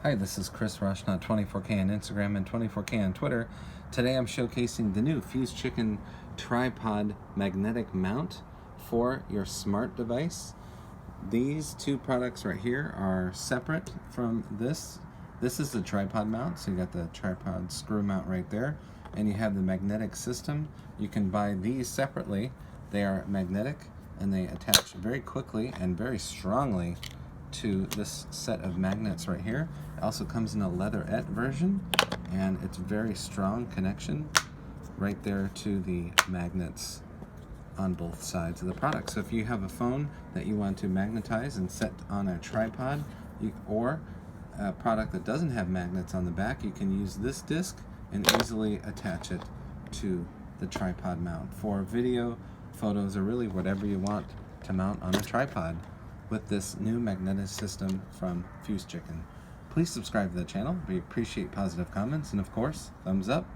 Hi, this is Chris Rushknot, 24K on Instagram and 24K on Twitter. Today I'm showcasing the new Fuse Chicken tripod magnetic mount for your smart device. These two products right here are separate from this. This is the tripod mount, so you got the tripod screw mount right there, and you have the magnetic system. You can buy these separately. They are magnetic and they attach very quickly and very strongly to this set of magnets right here. It also comes in a leatherette version, and it's very strong connection right there to the magnets on both sides of the product. So if you have a phone that you want to magnetize and set on a tripod, or a product that doesn't have magnets on the back, you can use this disc and easily attach it to the tripod mount for video, photos, or really whatever you want to mount on a tripod with this new magnetic system from Fuse Chicken. Please subscribe to the channel. We appreciate positive comments, and of course, thumbs up.